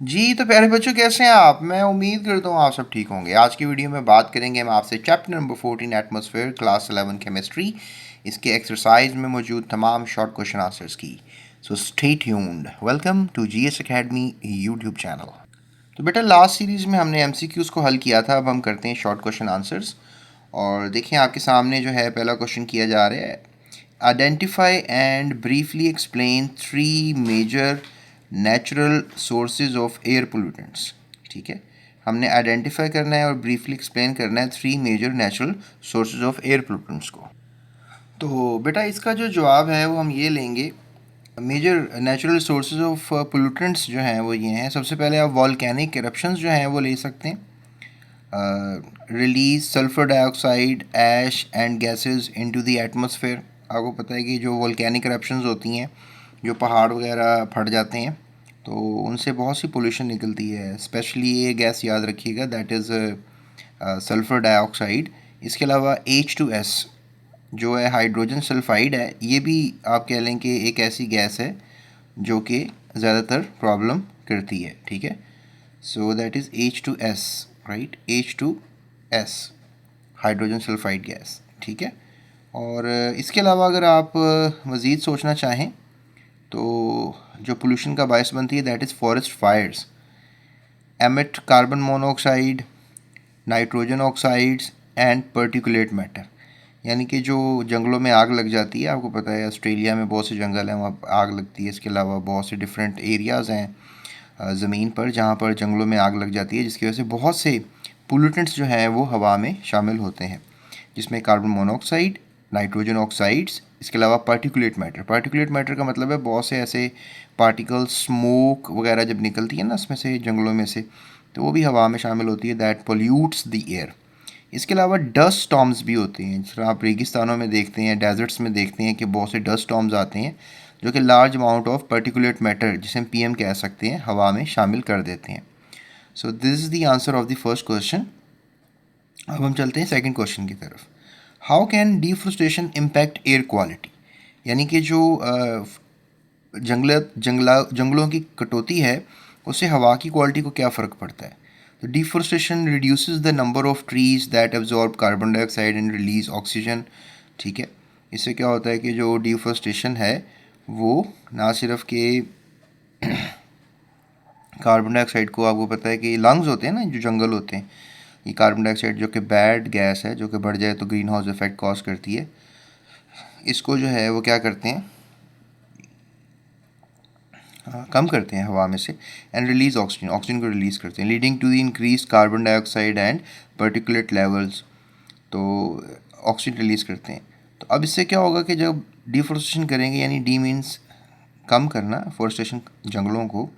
जी तो प्यारे बच्चों, कैसे हैं आप? मैं उम्मीद करता हूँ आप सब ठीक होंगे। आज की वीडियो में बात करेंगे हम आपसे chapter number 14 atmosphere class 11 chemistry, इसके एक्सरसाइज में मौजूद तमाम शॉर्ट क्वेश्चन आंसर्स की। So stay tuned. Welcome to GS academy YouTube channel. तो बेटा, लास्ट सीरीज़ में हमने एमसीक्यूज़ को हल किया था, अब हम करते हैं शॉर्ट क्वेश्चन आंसर्स। और देखिए आपके सामने जो है पहला क्वेश्चन किया जा रहा है। Identify and briefly explain three major natural sources of air pollutants. ठीक है, हमने आइडेंटिफाई करना है और ब्रीफली एक्सप्लेन करना है three major natural sources of air pollutants को। तो बेटा, इसका जो जवाब है वो हम ये लेंगे। Major natural sources of pollutants जो हैं वो ये हैं। सबसे पहले आप वॉल्केनिक इरप्शंस जो हैं वो ले सकते हैं। Release sulphur dioxide, ash and gases into the atmosphere. आपको पता है कि जो वॉल्केनिक इरप्शंस होती हैं, जो पहाड़ वगैरह फट जाते हैं, तो उनसे बहुत सी पोल्यूशन निकलती है। स्पेशली ये गैस याद रखिएगा, दैट इज़ सल्फर डाइऑक्साइड। इसके अलावा H2S जो है हाइड्रोजन सल्फाइड है, ये भी आप कह लें कि एक ऐसी गैस है जो कि ज़्यादातर प्रॉब्लम करती है। ठीक है, सो that is H2S, right, H2S hydrogen sulphide gas. ठीक है, और इसके अलावा अगर आप मज़ीद सोचना चाहें तो जो पोल्यूशन का बायस बनती है, that is forest fires, emit carbon monoxide, nitrogen oxides and particulate matter. यानी कि जो जंगलों में आग लग जाती है, आपको पता है ऑस्ट्रेलिया में बहुत से जंगल हैं, वहाँ आग लगती है। इसके अलावा बहुत से डिफरेंट एरियाज़ हैं ज़मीन पर जहाँ पर जंगलों में आग लग जाती है, जिसकी वजह से बहुत से पोल्यूटेंट्स जो हैं वो हवा में शामिल होते हैं, जिसमें कार्बन मोनोऑक्साइड, नाइट्रोजन ऑक्साइड्स, इसके अलावा पार्टिकुलेट मैटर। पार्टिकुलेट मैटर का मतलब है बहुत से ऐसे पार्टिकल्स, स्मोक वगैरह जब निकलती है ना इसमें से, जंगलों में से, तो वो भी हवा में शामिल होती है, दैट पोल्यूट्स द एयर। इसके अलावा डस्ट स्टॉर्म्स भी होते हैं, जिस तरह आप रेगिस्तानों में देखते हैं, डेजर्ट्स में देखते हैं कि बहुत से डस्ट स्टॉर्म्स आते हैं जो कि large amount of particulate matter, जिसे हम पीएम कह सकते हैं, हवा में शामिल कर देते हैं। So this is the answer of the first question. अब हम चलते हैं सेकंड क्वेश्चन की तरफ। How can deforestation impact air quality? यानी कि जो जंगलों की कटौती है, उससे हवा की क्वालिटी को क्या फ़र्क पड़ता है? तो deforestation reduces the number of trees that absorb carbon dioxide and release oxygen. ठीक है, इससे क्या होता है कि जो डिफॉरेस्टेशन है वो ना सिर्फ कि कार्बन डाइऑक्साइड को, आपको पता है कि लंग्स होते हैं ना जो जंगल होते हैं, ये कार्बन डाइऑक्साइड जो कि बैड गैस है, जो कि बढ़ जाए तो ग्रीन हाउस इफेक्ट कॉज करती है, इसको जो है वो क्या करते हैं, कम करते हैं हवा में से, एंड रिलीज ऑक्सीजन, ऑक्सीजन को रिलीज़ करते हैं, leading to the increase carbon dioxide and particulate levels. तो ऑक्सीजन रिलीज़ करते हैं। तो अब इससे क्या होगा कि जब डिफॉरेस्टेशन करेंगे, यानी डी मीन्स कम करना, फोरेस्टेशन जंगलों को,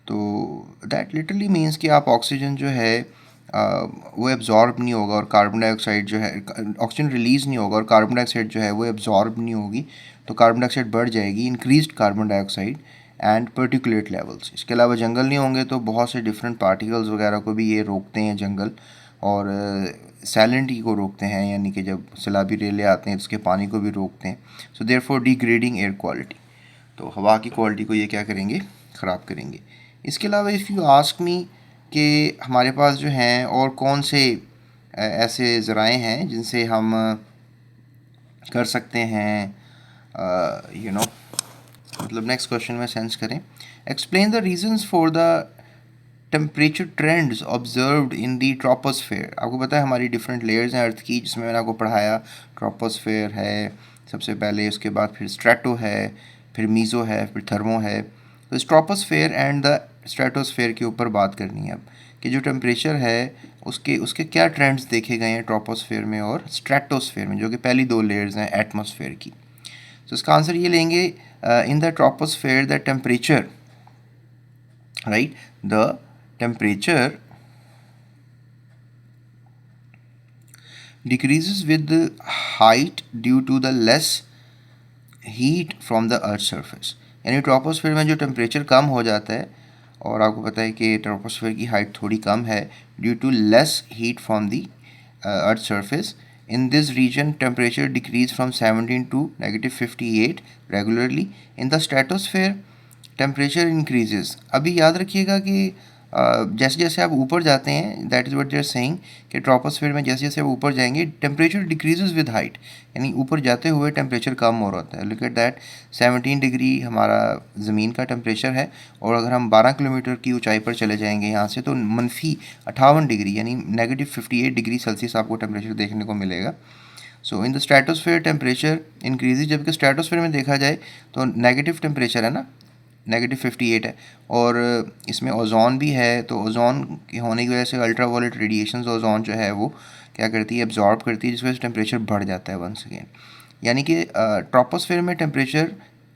तो दैट लिटरली मीन्स कि आप ऑक्सीजन जो है वो एब्जॉर्ब नहीं होगा, और कार्बन डाइऑक्साइड जो है, ऑक्सीजन रिलीज़ नहीं होगा और कार्बन डाइऑक्साइड जो है वो एब्जॉर्ब नहीं होगी, तो कार्बन डाइऑक्साइड बढ़ जाएगी, increased carbon dioxide and particulate levels. इसके अलावा जंगल नहीं होंगे तो बहुत से डिफरेंट पार्टिकल्स वगैरह को भी ये रोकते हैं जंगल, और सैलिनिटी को रोकते हैं, यानी कि जब सैलाबी रेले आते हैं तो उसके पानी को भी रोकते हैं। So therefore degrading air quality, तो हवा की क्वालिटी को ये क्या करेंगे, ख़राब करेंगे। इसके अलावा इफ़ यू आस्क मी कि हमारे पास जो हैं और कौन से ऐसे ज़राए हैं जिनसे हम कर सकते हैं, मतलब नेक्स्ट क्वेश्चन में सेंस करें। Explain the reasons for the temperature trends observed in the troposphere. आपको पता है हमारी डिफरेंट लेयर्स हैं अर्थ की, जिसमें मैंने आपको पढ़ाया ट्रोपोस्फेयर है सबसे पहले, उसके बाद फिर स्ट्रेटो है, फिर मीज़ो है, फिर थर्मो है। तो इस ट्रोपोस्फेयर एंड द स्ट्रेटोस्फेयर के ऊपर बात करनी है अब, कि जो टेम्परेचर है उसके उसके क्या ट्रेंड्स देखे गए हैं ट्रोपोस्फेयर में और स्ट्रेटोस्फेयर में, जो कि पहली दो लेयर्स हैं एटमॉस्फेयर की। तो इसका आंसर ये लेंगे, in the troposphere the temperature, right, the temperature decreases with the height due to the less heat from the earth surface। यानी ट्रोपोस्फेयर में जो टेम्परेचर कम हो जाता है, और आपको पता है कि ट्रोपोस्फेयर की हाइट थोड़ी कम है, due to less heat from the earth surface। In this region, temperature decrease from 17 to -58 regularly. In the stratosphere, temperature increases. अभी याद रखिएगा कि जैसे जैसे आप ऊपर जाते हैं, that is what they are saying कि ट्रोपोस्फेयर में जैसे जैसे आप ऊपर जाएंगे टेम्परेचर डिक्रीजेज विद हाइट, यानी ऊपर जाते हुए टेम्परेचर कम हो रहा है। लुक एट दैट, 17 डिग्री हमारा ज़मीन का टेम्परेचर है, और अगर हम 12 किलोमीटर की ऊंचाई पर चले जाएंगे यहाँ से तो -58 डिग्री यानी -58 डिग्री सेल्सियस आपको टेम्परेचर देखने को मिलेगा। So in the stratosphere temperature increases, जबकि स्ट्रेटोस्फेयर में देखा जाए तो नेगेटिव टेम्परेचर है ना, -58 है, और इसमें ओजोन भी है, तो ओजोन के होने की वजह से अल्ट्रावायलेट रेडिएशंस ओजोन जो है वो क्या करती है, एब्जॉर्ब करती है, जिस वजह से टेम्परेचर बढ़ जाता है वंस अगेन। यानी कि ट्रोपोस्फेयर में टेम्परेचर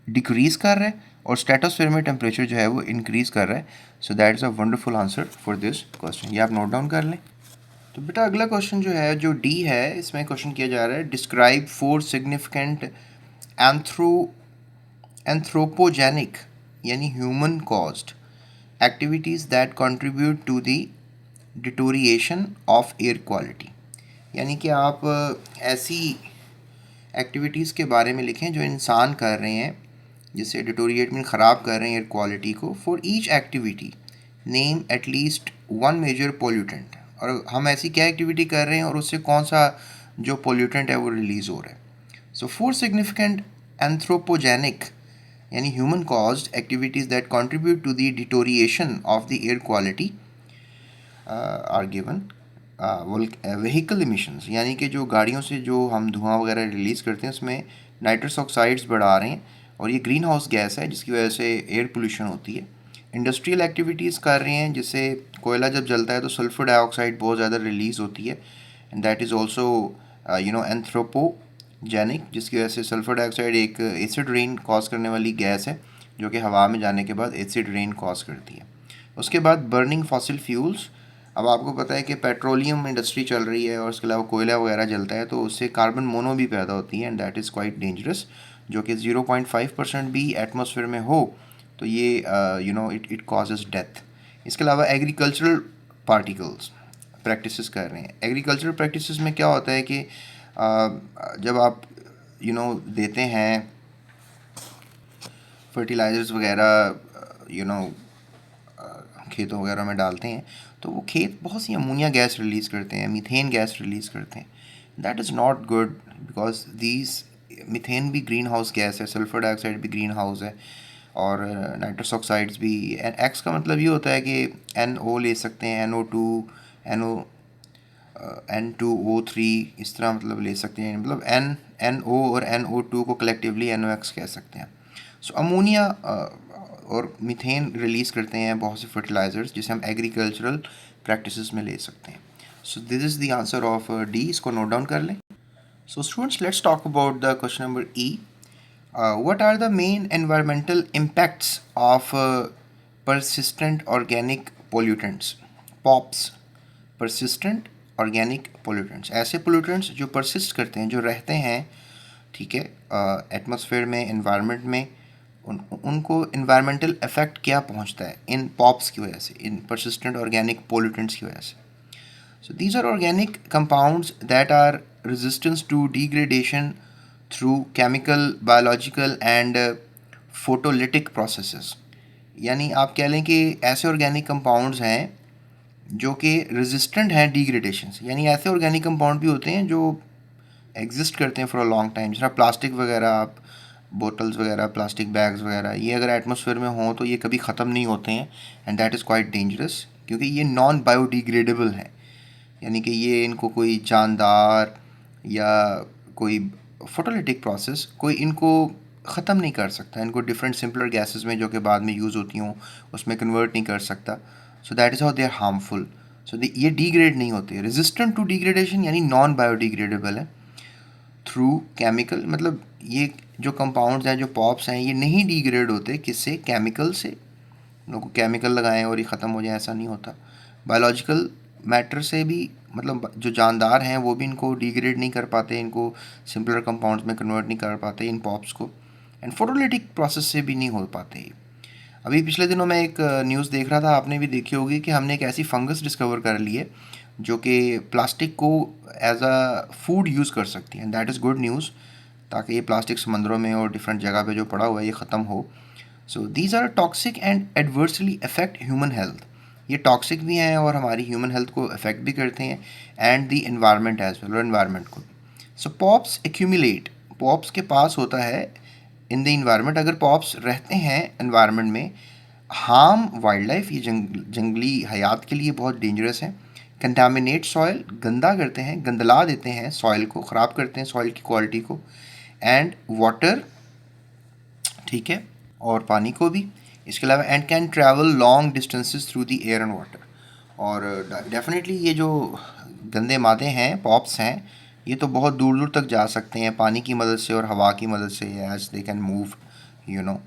डिक्रीज़ कर रहा है और स्ट्रेटोस्फेयर में टेम्परेचर जो है वो इंक्रीज़ कर रहा है। सो that is a wonderful answer for this question, ये आप नोट डाउन कर लें। तो बेटा अगला क्वेश्चन जो है, जो डी है, इसमें क्वेश्चन किया जा रहा है, डिस्क्राइब 4 सिग्निफिकेंट एंथ्रोपोजेनिक यानी human caused activities that contribute to the deterioration of air quality. यानी कि आप ऐसी एक्टिविटीज़ के बारे में लिखें जो इंसान कर रहे हैं, जिससे डिटोरिएट मीन ख़राब कर रहे हैं एयर क्वालिटी को। For each activity name at least one major pollutant, और हम ऐसी क्या एक्टिविटी कर रहे हैं और उससे कौन सा जो पोल्यूटेंट है वो रिलीज़ हो रहा है। सो 4 सिग्निफिकेंट एंथ्रोपोजेनिक यानी human caused activities that contribute to the deterioration of the air quality are given. Vehicle emissions, यानी कि जो गाड़ियों से जो हम धुआं वगैरह रिलीज़ करते हैं उसमें नाइट्रस ऑक्साइड्स बढ़ा रहे हैं, और ये ग्रीन हाउस गैस है जिसकी वजह से एयर पोल्यूशन होती है। इंडस्ट्रियल एक्टिविटीज़ कर रहे हैं, जिससे कोयला जब जलता है तो सल्फर डाइऑक्साइड बहुत ज़्यादा रिलीज़ होती है, and that is also anthropogenic, जिसकी वजह से सल्फर डाइऑक्साइड एक एसिड रेन कॉज करने वाली गैस है जो कि हवा में जाने के बाद एसिड रेन कॉज करती है। उसके बाद बर्निंग फॉसिल फ्यूल्स। अब आपको पता है कि पेट्रोलियम इंडस्ट्री चल रही है और उसके अलावा कोयला वगैरह जलता है, तो उससे कार्बन मोनो भी पैदा होती है, and that is quite dangerous, जो कि 0.5% भी एटमॉस्फेयर में हो तो ये इट कॉजेज़ डेथ। इसके अलावा एग्रीकल्चरल पार्टिकल्स प्रैक्टिसेस कर रहे हैं। एग्रीकल्चरल प्रैक्टिसेस में क्या होता है कि जब आप देते हैं फर्टिलाइज़र्स वगैरह खेतों वगैरह में डालते हैं, तो वो खेत बहुत सी अमोनिया गैस रिलीज़ करते हैं, मीथेन गैस रिलीज़ करते हैं। That is not good, because these methane भी ग्रीन हाउस गैस है, सल्फर डाइऑक्साइड भी ग्रीन हाउस है, और नाइट्रस ऑक्साइड्स भी। एक्स का मतलब ये होता है कि NO ले सकते हैं, NO2, N2O3, इस तरह मतलब ले सकते हैं, मतलब NO और NO2 को कलेक्टिवली NOx कह सकते हैं। सो अमोनिया और मीथेन रिलीज़ करते हैं बहुत से फर्टिलाइज़र्स, जिसे हम एग्रीकल्चरल प्रैक्टिसेस में ले सकते हैं। So this is the answer of D, इसको नोट डाउन कर लें। So students, let's talk about the question number E. What are the main environmental impacts of persistent organic pollutants? POPs, persistent organic pollutants, ऐसे pollutants जो persist करते हैं, जो रहते हैं, ठीक है, एटमॉस्फेयर में, environment में, उनको environmental effect क्या पहुंचता है इन POPs की वजह से, इन persistent organic pollutants की वजह से। So these are organic compounds that are resistant to degradation through chemical, biological and photolytic processes। यानी आप कह लें कि ऐसे ऑर्गेनिक कंपाउंड्स हैं जो कि रेजिस्टेंट हैं डिग्रेडेशन से। यानी ऐसे ऑर्गेनिक कंपाउंड भी होते हैं जो एग्जिस्ट करते हैं फॉर अ लॉन्ग टाइम, जैसे प्लास्टिक वगैरह, आप बोटल्स वगैरह, प्लास्टिक बैग्स वगैरह, ये अगर एटमॉस्फेयर में हों तो ये कभी ख़त्म नहीं होते हैं, and that is quite dangerous, क्योंकि ये नॉन बायोडिग्रेडेबल हैं। यानी कि ये इनको कोई जानदार या कोई फोटोलिटिक प्रोसेस कोई इनको ख़त्म नहीं कर सकता, इनको डिफरेंट सिंपलर गैसेस में जो कि बाद में यूज़ होती हों उसमें कन्वर्ट नहीं कर सकता। So that is how they are harmful. So ये डिग्रेड नहीं होते, रेजिस्टेंट टू डिग्रेडेशन यानी नॉन बायोडिग्रेडेबल है। थ्रू केमिकल, मतलब ये जो कंपाउंड्स हैं, जो पॉप्स हैं, ये नहीं डिग्रेड होते, किससे? केमिकल से। लोग केमिकल लगाएं और ये ख़त्म हो जाए, ऐसा नहीं होता। बायोलॉजिकल मैटर से भी, मतलब जो जानदार हैं वो भी इनको डिग्रेड नहीं कर पाते, इनको सिंपलर कंपाउंड्स में कन्वर्ट नहीं कर पाते इन पॉप्स को, एंड फोटोलिटिक प्रोसेस से भी नहीं हो पाते। अभी पिछले दिनों मैं एक न्यूज़ देख रहा था, आपने भी देखी होगी, कि हमने एक ऐसी फंगस डिस्कवर कर ली है जो कि प्लास्टिक को एज अ फूड यूज़ कर सकती है, and that is good news, ताकि ये प्लास्टिक समंदरों में और डिफरेंट जगह पे जो पड़ा हुआ है ये ख़त्म हो। So these are toxic and adversely affect human health. ये टॉक्सिक भी हैं और हमारी ह्यूमन हेल्थ को अफेक्ट भी करते हैं, and the environment as well, और एनवायरनमेंट को भी। सो पॉप्स एक्यूमुलेट, पॉप्स के पास होता है इन द इन्वायरमेंट, अगर पॉप्स रहते हैं एनवायरनमेंट में, हार्म वाइल्ड लाइफ, ये जंगली हयात के लिए बहुत डेंजरस है। कंटामिनेट सॉइल, गंदा करते हैं, गंदला देते हैं सॉइल को, ख़राब करते हैं सॉइल की क्वालिटी को, एंड वाटर, ठीक है, और पानी को भी। इसके अलावा and can travel long distances through the air and water. और डेफिनेटली ये जो गंदे मादे हैं, पॉप्स हैं, ये तो बहुत दूर दूर तक जा सकते हैं पानी की मदद से और हवा की मदद से, as they can move, you know.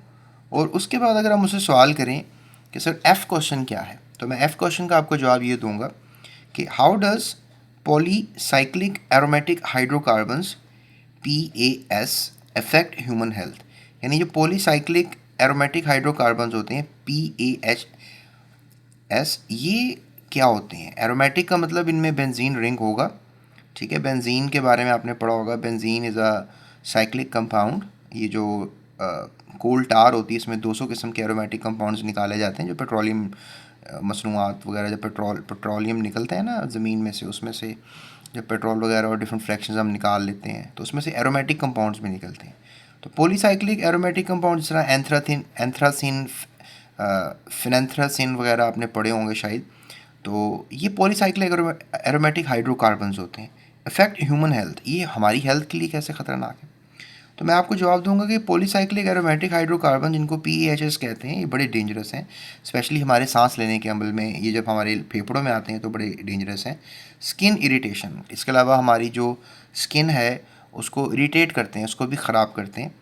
और उसके बाद अगर हम मुझसे सवाल करें कि सर एफ़ क्वेश्चन क्या है, तो मैं एफ़ क्वेश्चन का आपको जवाब ये दूंगा कि how does polycyclic aromatic hydrocarbons PAS affect human health. यानी जो पॉलीसाइक्लिक एरोमेटिक हाइड्रोकार्बन्स होते हैं PAS, ये क्या होते हैं? एरोमेटिक का मतलब इनमें बेंजीन रिंग होगा, ठीक है। बेंजीन के बारे में आपने पढ़ा होगा, benzene is a cyclic compound. ये जो कोल टार होती है, इसमें 200 किस्म के एरोमेटिक कंपाउंड्स निकाले जाते हैं, जो पेट्रोलियम मसनूआत वगैरह, जब पेट्रोलियम निकलता है ना ज़मीन में से, उसमें से जब पेट्रोल वगैरह और डिफरेंट फ्रैक्शंस हम निकाल लेते हैं तो उसमें से एरोमेटिक कंपाउंड्स भी निकलते हैं। तो पॉलीसाइक्लिक एरोमेटिक कंपाउंड, जिस तरह एंथ्रासिन, फिनेंथ्रासिन वगैरह आपने पढ़े होंगे शायद, तो ये पॉलीसाइक्लिक एरोमेटिक हाइड्रोकार्बन्स होते हैं। इफेक्ट ह्यूमन हेल्थ, ये हमारी हेल्थ के लिए कैसे ख़तरनाक है? तो मैं आपको जवाब दूंगा कि पॉलीसाइक्लिक एरोमेटिक हाइड्रोकार्बन, जिनको PAHs कहते हैं, ये बड़े डेंजरस हैं, स्पेशली हमारे सांस लेने के अमल में। ये जब हमारे फेफड़ों में आते हैं तो बड़े डेंजरस हैं। स्किन इरिटेशन, इसके अलावा हमारी जो स्किन है उसको इरिटेट करते हैं, उसको भी ख़राब करते हैं।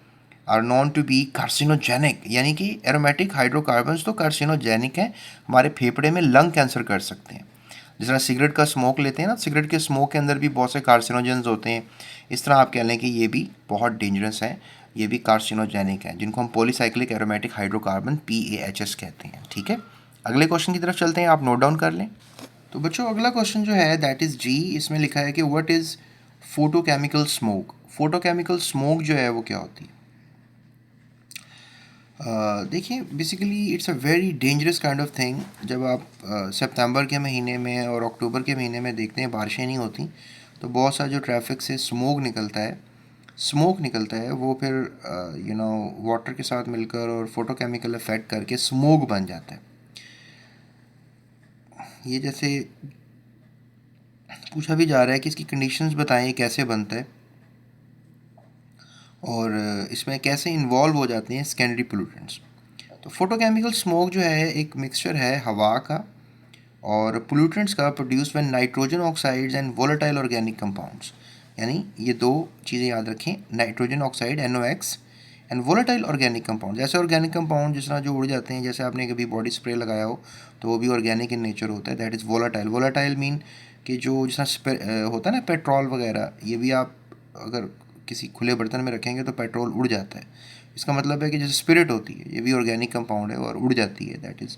Are known to be carcinogenic, यानी कि एरोमेटिक हाइड्रोकार्बन्स तो कार्सिनोजेनिक हैं, हमारे फेफड़े में लंग कैंसर कर सकते हैं। जिस तरह सिगरेट का स्मोक लेते हैं ना, सिगरेट के स्मोक के अंदर भी बहुत से कार्सिनोजेंस होते हैं, इस तरह आप कह लें कि ये भी बहुत डेंजरस है, ये भी कार्सिनोजेनिक है, जिनको हम पॉलीसाइक्लिक एरोमेटिक हाइड्रोकार्बन PAHs कहते हैं, ठीक है। अगले क्वेश्चन की तरफ चलते हैं, आप नोट डाउन कर लें। तो बच्चों अगला क्वेश्चन जो है दैट इज़ जी, इसमें लिखा है कि what is photochemical smoke. Photochemical smoke जो है वो क्या होती है? देखिए, basically it's a very dangerous kind of thing. जब आप सितंबर के महीने में और अक्टूबर के महीने में देखते हैं बारिशें नहीं होती, तो बहुत सा जो ट्रैफिक से स्मोक निकलता है, वो फिर वाटर के साथ मिलकर और फोटोकेमिकल इफेक्ट करके स्मोक बन जाता है। ये जैसे पूछा भी जा रहा है कि इसकी कंडीशंस बताएं, कैसे बनता है, और इसमें कैसे इन्वॉल्व हो जाते हैं सेकेंडरी पोल्यूटेंट्स। तो फोटोकेमिकल स्मोक जो है एक मिक्सचर है हवा का और पोल्यूटेंट्स का, produce when nitrogen oxides and volatile organic compounds. यानी ये दो चीज़ें याद रखें, nitrogen oxide NOx and volatile organic compound. जैसे ऑर्गेनिक कंपाउंड जिस तरह जो उड़ जाते हैं, जैसे आपने कभी बॉडी स्प्रे लगाया हो तो वो भी ऑर्गेनिक इन नेचर होता है, that is volatile. Volatile mean कि जो जिस तरह होता है ना पेट्रोल वगैरह, ये भी आप अगर किसी खुले बर्तन में रखेंगे तो पेट्रोल उड़ जाता है। इसका मतलब है कि जैसे स्पिरिट होती है, ये भी ऑर्गेनिक कंपाउंड है और उड़ जाती है, दैट इज़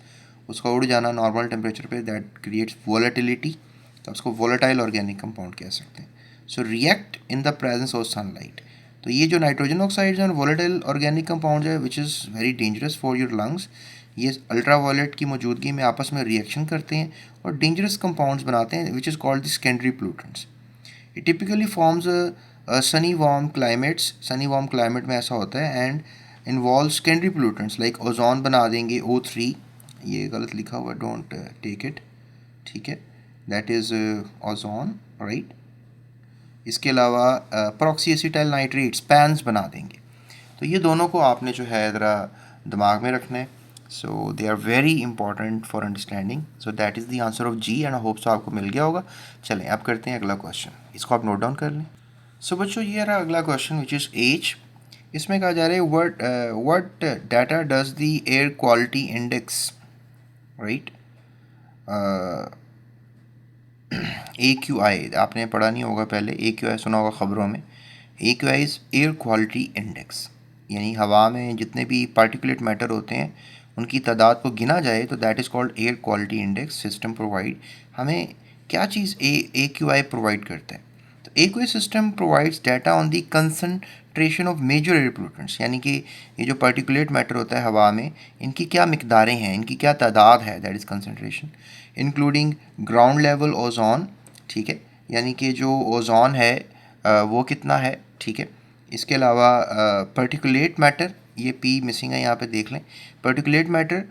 उसका उड़ जाना नॉर्मल टेम्परेचर पे, दैट क्रिएट्स वॉलेटिलिटी, तो उसको वॉलेटाइल ऑर्गेनिक कंपाउंड कह सकते हैं। So react in the presence of sunlight. तो ये जो नाइट्रोजन ऑक्साइड्स और वॉलेटाइल ऑर्गेनिक कंपाउंड है which is very dangerous for your lungs, ये अल्ट्रा वायलेट की मौजूदगी में आपस में रिएक्शन करते हैं और डेंजरस कंपाउंड्स बनाते हैं which is called the secondary pollutants. It typically forms Sunny warm climates, Sunny warm climate में ऐसा होता है, and involve secondary pollutants like ozone बना देंगे, O3, ये गलत लिखा हुआ, डोंट टेक इट, ठीक है, दैट इज़ ओजोन, राइट। इसके अलावा प्रॉक्सी एसिटाइल नाइट्रेट्स, पैंस बना देंगे। तो ये दोनों को आपने जो है ज़रा दिमाग में रखना है। So they are very important for understanding. So that is the answer of G, and I hope so आपको मिल गया होगा। चलें अब करते हैं अगला क्वेश्चन, इसको आप नोट डाउन कर लें। सो बच्चों ये रहा अगला क्वेश्चन विच इज़ एज। इसमें कहा जा रहा है what data does the air quality index, right, AQI, आपने पढ़ा नहीं होगा पहले, AQI सुना होगा ख़बरों में। AQI is air quality index, यानी हवा में जितने भी पार्टिकुलेट मैटर होते हैं उनकी तादाद को गिना जाए तो that is called air quality index. System provide, हमें क्या चीज़ AQI प्रोवाइड करता है? तो AQI system provides data on the concentration of major air pollutants, यानी कि ये जो पार्टिकुलेट मैटर होता है हवा में, इनकी क्या मिकदारें हैं, इनकी क्या तादाद है, that is concentration, including ground level ozone, ठीक है, यानी कि जो ओजोन है वो कितना है, ठीक है। इसके अलावा पार्टिकुलेट मैटर, ये पी मिसिंग है यहाँ पे देख लें, particulate matter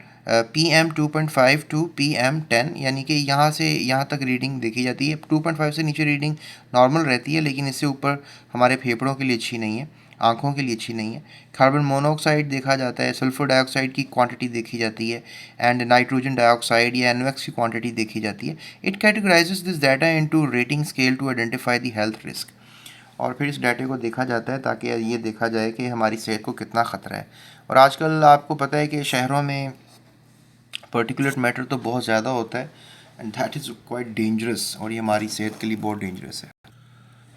PM2.5 to PM10, यानी कि यहाँ से यहाँ तक रीडिंग देखी जाती है। 2.5 से नीचे रीडिंग नॉर्मल रहती है, लेकिन इससे ऊपर हमारे फेफड़ों के लिए अच्छी नहीं है, आँखों के लिए अच्छी नहीं है। कार्बन मोनोऑक्साइड देखा जाता है, सल्फर डाइऑक्साइड की क्वांटिटी देखी जाती है, एंड नाइट्रोजन डाइऑक्साइड या NOx की क्वांटिटी देखी जाती है। It categorises this data into rating scale to identify the health risk, और फिर इस डाटे को देखा जाता है ताकि ये देखा जाए कि हमारी सेहत को कितना ख़तरा है। और आजकल आपको पता है कि शहरों में पर्टिकुलेट मैटर तो बहुत ज़्यादा होता है, and that is quite dangerous, और ये हमारी सेहत के लिए बहुत डेंजरस है।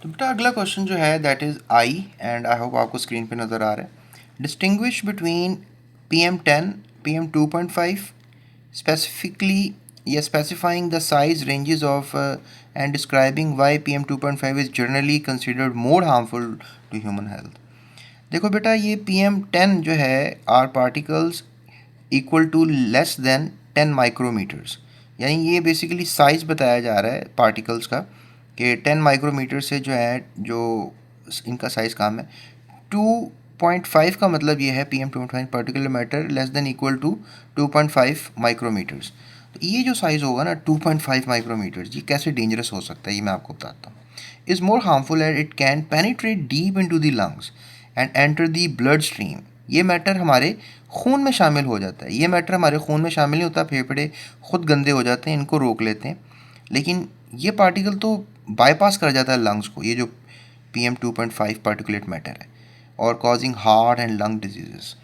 तो बेटा अगला क्वेश्चन जो है that is I, and I hope आपको स्क्रीन पे नज़र आ रहा है। Distinguish between PM10, PM2.5, specifically, yeah, specifying the size ranges of and describing why PM2.5 is generally considered more harmful to human health। देखो बेटा, ये PM10 जो है are particles equal to less than 10 micrometres, यानी ये basically size बताया जा रहा है पार्टिकल्स का कि 10 माइक्रोमीटर से जो है, जो इनका साइज़ काम है। 2.5 का मतलब ये है PM2.5 particular matter less than equal to 2.5 micrometres. तो ये जो साइज़ होगा ना 2.5 माइक्रोमीटर्स, ये कैसे डेंजरस हो सकता है ये मैं आपको बताता हूँ। Is more harmful and it can penetrate deep into the lungs and enter the blood stream. ये मैटर हमारे खून में शामिल हो जाता है, ये मैटर हमारे खून में शामिल नहीं होता, फेफड़े खुद गंदे हो जाते हैं, इनको रोक लेते हैं, लेकिन ये पार्टिकल तो बाईपास कर जाता है लंग्स को, ये जो PM2.5 पार्टिकुलेट मैटर है, और causing heart and lung disease.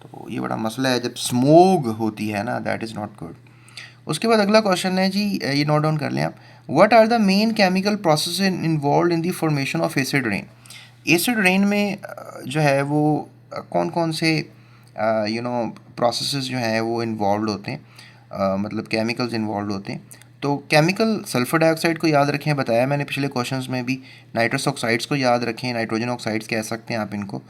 तो ये बड़ा मसला है जब स्मोक होती है ना, दैट इज़ नॉट गुड। उसके बाद अगला क्वेश्चन है जी, ये नोट डाउन कर लें आप। What are the main chemical process involved in the formation of acid rain. Acid rain में जो है वो कौन कौन से प्रोसेसेस जो हैं वो इन्वॉल्व होते हैं, मतलब केमिकल्स इन्वॉल्व होते हैं। तो केमिकल, सल्फर डाइऑक्साइड को याद रखें, बताया मैंने पिछले क्वेश्चंस में भी। नाइट्रस ऑक्साइड्स को याद रखें, नाइट्रोजन ऑक्साइड्स कह सकते हैं आप इनको।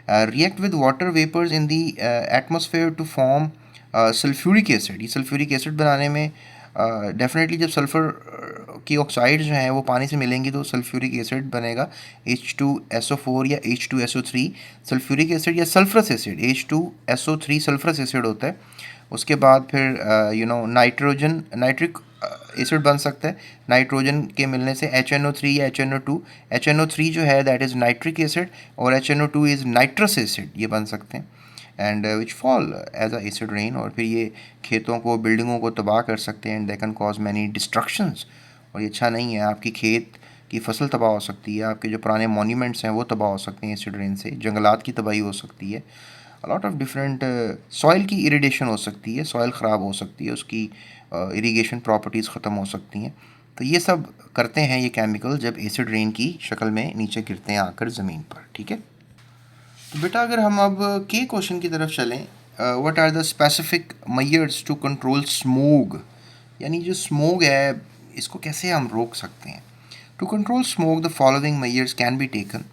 React with water vapours in the atmosphere to form sulphuric acid. ये सल्फ्यूरिक एसिड बनाने में डेफिनेटली जब सल्फ़र की ऑक्साइड जो हैं वो पानी से मिलेंगी तो सल्फ्यूरिक एसिड बनेगा, H2SO4 या H2SO3 सल्फ्यूरिक एसिड, या sulphurous acid H2SO3 sulphurous acid होता है। उसके बाद फिर नाइट्रिक एसिड बन सकता है नाइट्रोजन के मिलने से, HNO3 या HNO2। HNO3 जो है दैट इज़ नाइट्रिक एसिड, और HNO2 इज़ नाइट्रस एसिड, ये बन सकते हैं, and which fall as a acid rain. और फिर ये खेतों को, बिल्डिंगों को तबाह कर सकते हैं, and they can cause many destructions, और ये अच्छा नहीं है। आपकी खेत की फसल तबाह हो सकती है, आपके जो पुराने मॉन्यूमेंट्स हैं वो तबाह हो सकते हैं एसिड रेन से, जंगलात की तबाही हो सकती है, लॉट ऑफ डिफरेंट सॉइल की इरिडेशन हो सकती है, सॉइल ख़राब हो सकती है, उसकी इरीगेशन प्रॉपर्टीज़ ख़त्म हो सकती हैं। तो ये सब करते हैं ये केमिकल जब एसिड रेन की शक्ल में नीचे गिरते हैं आकर ज़मीन पर, ठीक है। तो बेटा अगर हम अब के क्वेश्चन की तरफ चलें, what are the specific measures to control smog, यानी जो स्मोग है इसको कैसे हम रोक सकते हैं। To control smoke the following measures can be taken.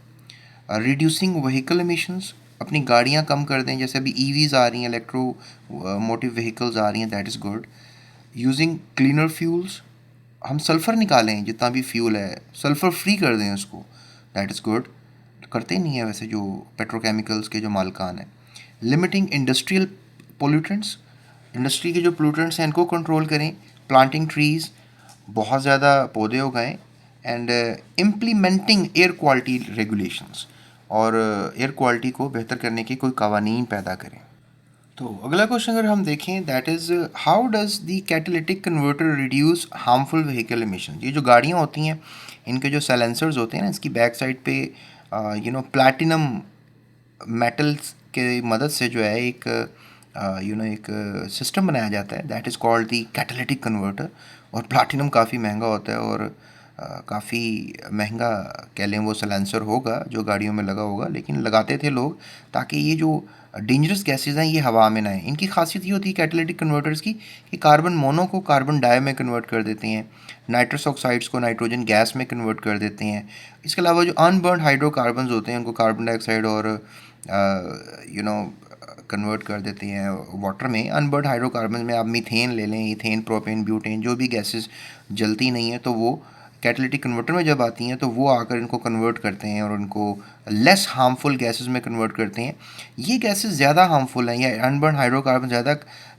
Reducing vehicle emissions, अपनी गाड़ियाँ कम कर दें, जैसे अभी EVs आ रही हैं, इलेक्ट्रो मोटिव व्हीकल्स आ रही हैं, that is good. Using cleaner fuels, हम सल्फ़र निकालें, जितना भी फ्यूल है सल्फ़र फ्री कर दें उसको, दैट इज़ गुड। करते नहीं है वैसे जो पेट्रोकेमिकल्स के जो मालकान हैं। लिमिटिंग इंडस्ट्रियल पोल्यूटेंट्स, इंडस्ट्री के जो पोल्यूटेंट्स हैं इनको कंट्रोल करें। प्लांटिंग ट्रीज़, बहुत ज़्यादा पौधे उगाएं, and implementing air quality regulations, और एयर क्वालिटी को बेहतर करने के कोई कवानीन पैदा करें। तो अगला क्वेश्चन अगर हम देखें that is how does the catalytic converter reduce harmful vehicle emission. ये जो गाड़ियाँ होती हैं इनके जो साइलेंसर्स होते हैं ना, इसकी बैक साइड पे प्लैटिनम मेटल्स के मदद से जो है एक एक सिस्टम बनाया जाता है, that is called the catalytic converter. और प्लैटिनम काफ़ी महंगा होता है, और काफ़ी महंगा कह लें वो साइलेंसर होगा जो गाड़ियों में लगा होगा, लेकिन लगाते थे लोग ताकि ये जो डेंजरस गैसेज हैं ये हवा में ना है। इनकी खासियत ये होती है कैटालिटिक कन्वर्टर्स की कि कार्बन मोनो को कार्बन डाई में कन्वर्ट कर देते हैं, नाइट्रस ऑक्साइड्स को नाइट्रोजन गैस में कन्वर्ट कर देते हैं। इसके अलावा जो अनबर्न हाइड्रोकार्बन्स होते हैं उनको कार्बन डाइऑक्साइड और कन्वर्ट कर देते हैं वाटर में। अनबर्न हाइड्रोकार्बन में आप मीथेन ले लें, इथेन, प्रोपेन, ब्यूटेन, जो भी गैसेस जलती नहीं है तो वो कैटालिटिक कन्वर्टर में जब आती हैं तो वो आकर इनको कन्वर्ट करते हैं और उनको लेस हार्मफुल गैसेस में कन्वर्ट करते हैं। ये गैसेस ज़्यादा हार्मफुल हैं, या अनबर्न हाइड्रोकार्बन ज़्यादा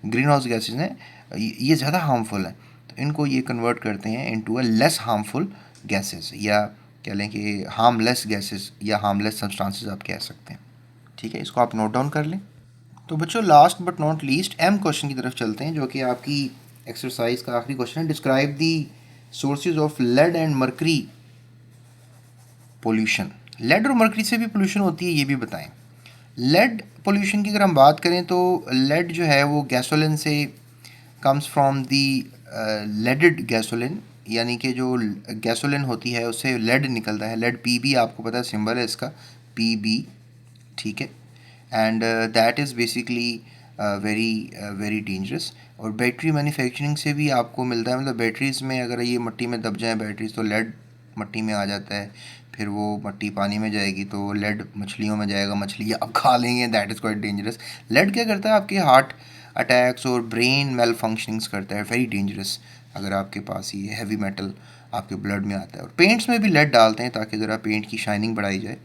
ग्रीन हाउस गैसेज हैं, ये ज़्यादा हार्मफुल हैं। तो इनको ये कन्वर्ट करते हैं into a less harmful gases, या कह लें कि हार्मलेस गैसेस या हार्मलेस सब्सटेंसेस आप कह सकते हैं। ठीक है, इसको आप नोट डाउन कर लें। तो बच्चों लास्ट बट नॉट लीस्ट एम क्वेश्चन की तरफ चलते हैं, जो कि आपकी एक्सरसाइज का आखिरी क्वेश्चन है। Describe the sources of lead and mercury pollution. Lead और मरकरी से भी पोल्यूशन होती है, ये भी बताएं। लेड पोल्यूशन की अगर हम बात करें तो लेड जो है वो गैसोलिन से comes from the leaded gasoline, यानी कि जो गैसोलिन होती है उससे लेड निकलता है। लेड पीबी आपको पता है सिंबल है इसका, पीबी, ठीक है। And that is basically very very dangerous. और बैटरी मैन्युफैक्चरिंग से भी आपको मिलता है, मतलब बैटरीज़ में अगर ये मट्टी में दब जाए बैटरीज तो लेड मट्टी में आ जाता है, फिर वो मट्टी पानी में जाएगी तो लेड मछलियों में जाएगा, मछली आप खा लेंगे, that is quite dangerous. Lead क्या करता है, आपके हार्ट अटैक्स और ब्रेन मेल फंक्शनिंग्स करता है, वेरी डेंजरस अगर आपके पास ये हैवी मेटल आपके ब्लड में आता है। और पेंट्स में भी लेड डालते हैं ताकि ज़रा पेंट की शाइनिंग बढ़ाई जाए,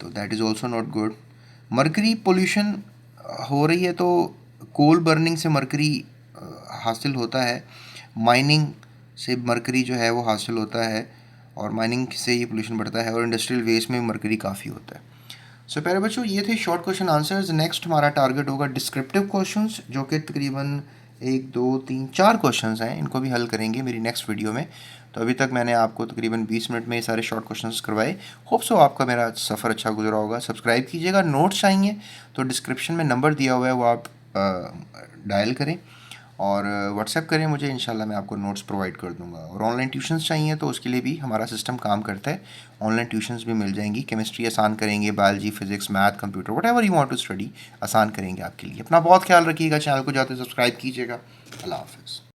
तो that is also not good. Mercury pollution हो रही है तो कोल बर्निंग से मरकरी हासिल होता है, माइनिंग से मरकरी जो है वो हासिल होता है, और माइनिंग से ये पोल्यूशन बढ़ता है, और इंडस्ट्रियल वेस्ट में मरकरी काफ़ी होता है। सो प्यारे बच्चों ये थे शॉर्ट क्वेश्चन आंसर्स। नेक्स्ट हमारा टारगेट होगा डिस्क्रिप्टिव क्वेश्चंस, जो कि तकरीबन 1 2 3 4 क्वेश्चंस हैं, इनको भी हल करेंगे मेरी नेक्स्ट वीडियो में। तो अभी तक मैंने आपको तकरीबन 20 मिनट में ये सारे शॉर्ट क्वेश्चंस करवाए। होप सो आपका मेरा सफ़र अच्छा गुजरा होगा। सब्सक्राइब कीजिएगा। नोट्स चाहिए तो डिस्क्रिप्शन में नंबर दिया हुआ है, वो आप डायल करें और व्हाट्सएप करें मुझे, इंशाल्लाह मैं आपको नोट्स प्रोवाइड कर दूंगा। और ऑनलाइन ट्यूशन्स चाहिए तो उसके लिए भी हमारा सिस्टम काम करता है, ऑनलाइन ट्यूशन्स भी मिल जाएंगी। केमिस्ट्री आसान करेंगे, biology, physics, math, computer, whatever you want to study आसान करेंगे आपके लिए। अपना बहुत ख्याल रखिएगा, चैनल को जाते सब्सक्राइब कीजिएगा। अल्लाह हाफ़िज़।